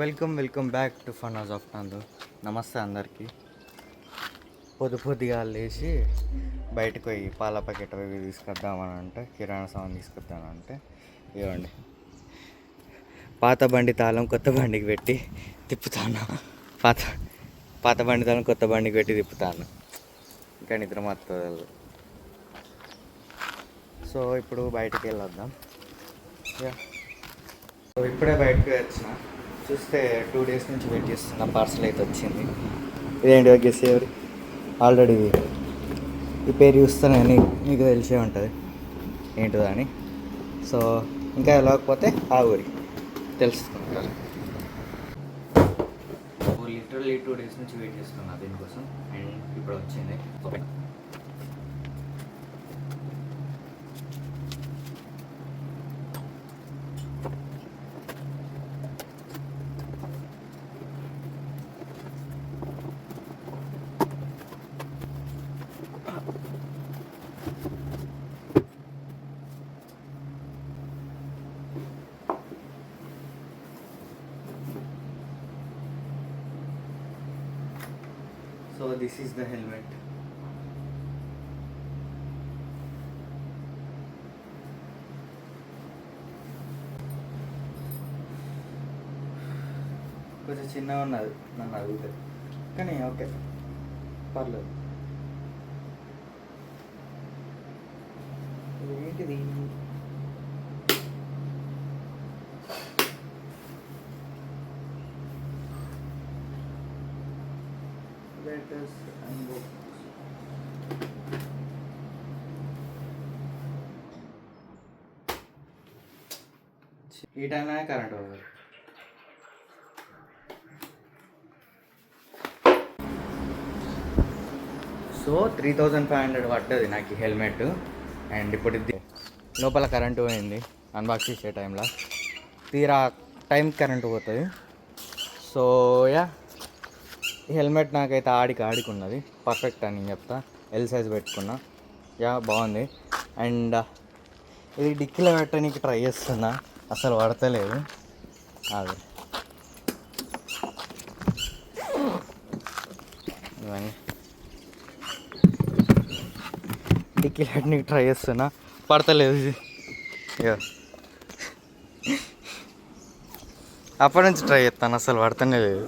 Welcome back to fun of నందు. నమస్తే అందరికీ. పొద్దుగా లేచి బయటకు పోయి పాల ప్యాకెట్ అవి తీసుకొద్దామని అంటే కిరాణా సామాన్ తీసుకొద్దామంటే ఇవ్వండి పాత బండి తాళం కొత్త బండికి పెట్టి తిప్పుతాను. పాత బండి తాళం కొత్త బండికి పెట్టి తిప్పుతాను. ఇంకా నిద్ర మాత్రం. సో ఇప్పుడు బయటికి వెళ్ళొద్దాం. ఇప్పుడే బయటకు వచ్చిన చూస్తే 2 days నుంచి వెయిట్ చేస్తున్న పార్సల్ అయితే వచ్చింది. ఇదేంటి గెస్ ఎవరి ఆల్రెడీ ఈ పేరు చూస్తానని మీకు తెలిసే ఉంటుంది ఏంటిదో అని. సో ఇంకా వెళ్ళకపోతే ఆ ఊరి తెలుసుకుంటారు. లిటరల్లీ 2 days నుంచి వెయిట్ చేస్తున్నా దీనికోసం అండ్ ఇప్పుడు వచ్చింది. So this is the helmet. కొంచెం చిన్నగా ఉన్నది నన్ను అడిగితే, కానీ ఓకే పర్లేదు. ఏంటిది? ఈ టైంలోనే కరెంట్ పోతుంది. సో 3500 పడ్డది నాకు ఈ హెల్మెట్. అండ్ ఇప్పుడు ఇది లోపల కరెంటు పోయింది అన్బాక్స్ చేసే టైంలో. తీరా టైం కరెంటు పోతుంది. సో యా ఈ హెల్మెట్ నాకైతే ఆడికి ఉన్నది. పర్ఫెక్ట్ అని నేను చెప్తా. ఎల్ సైజ్ పెట్టుకున్నా. యా బాగుంది. అండ్ ఇది డిక్కీలో పెట్టడానికి ట్రై చేస్తున్నా, అసలు పడతలేదు. అది డిక్కీలో పెట్టడానికి ట్రై చేస్తున్నా, పడతలేదు. ఇది అప్పటి నుంచి ట్రై చేస్తాను, అసలు పడతనే లేదు.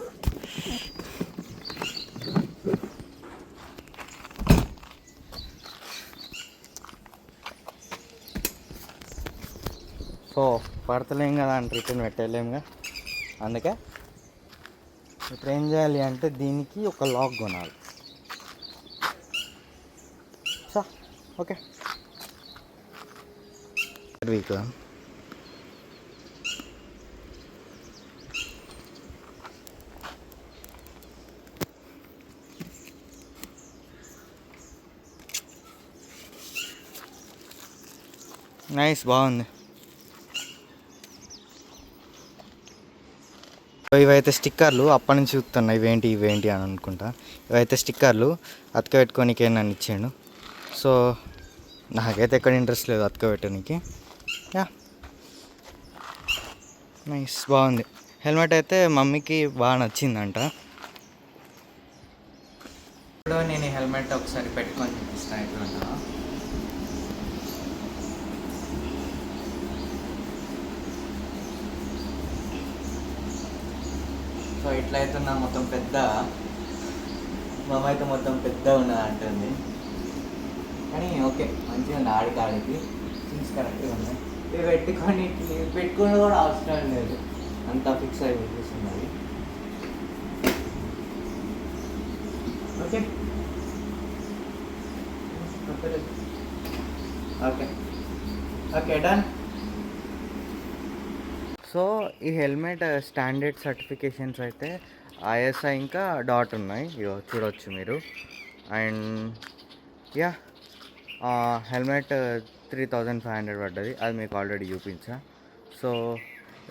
సో పడతలేం కదా అని రిటర్న్ పెట్టలేముగా. అందుకే ఇప్పుడు ఏం చేయాలి అంటే దీనికి ఒక లాక్ కొనాలి. సో ఓకే వీక్ నైస్, బాగుంది. ఇవైతే స్టిక్కర్లు అప్పటి నుంచి చూస్తున్నా, ఇవేంటి అని అనుకుంటా. ఇవైతే స్టిక్కర్లు అతకబెట్టుకోనికి నన్ను ఇచ్చాడు. సో నాకైతే ఎక్కడ ఇంట్రెస్ట్ లేదు అతకబెట్టడానికి. యా నైస్, బాగుంది. హెల్మెట్ అయితే మమ్మీకి బాగా నచ్చిందంట. ఇప్పుడు నేను ఈ హెల్మెట్ ఒకసారి పెట్టుకొని చూపిస్తాను ఎట్లా. సో ఇట్లా అయితే నా మొత్తం పెద్ద మా అమ్మ అయితే మొత్తం పెద్ద ఉన్నది అంటుంది. కానీ ఓకే మంచిగా ఉంది. ఆడికి సీన్స్ కరెక్ట్గా ఉన్నాయి. ఇవి పెట్టుకుని కూడా అవసరం లేదు, అంతా ఫిక్స్ అయి పెట్టేస్తున్నది. Okay okay okay done. So ఈ హెల్మెట్ స్టాండర్డ్ సర్టిఫికేషన్స్ అయితే ఐఎస్ఐ ఇంకా డాట్ ఉన్నాయి, చూడవచ్చు మీరు. అండ్ యా హెల్మెట్ 3500 పడ్డది, అది మీకు ఆల్రెడీ చూపించా. సో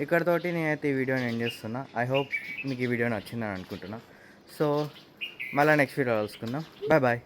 ఇక్కడతోటి నేనైతే ఈ వీడియోని ఎండ్ చేస్తున్నా. ఐ హోప్ మీకు ఈ వీడియో నచ్చిందని అనుకుంటున్నా. సో మళ్ళీ నెక్స్ట్ వీడియో కలుసుకుందాం. Bye bye.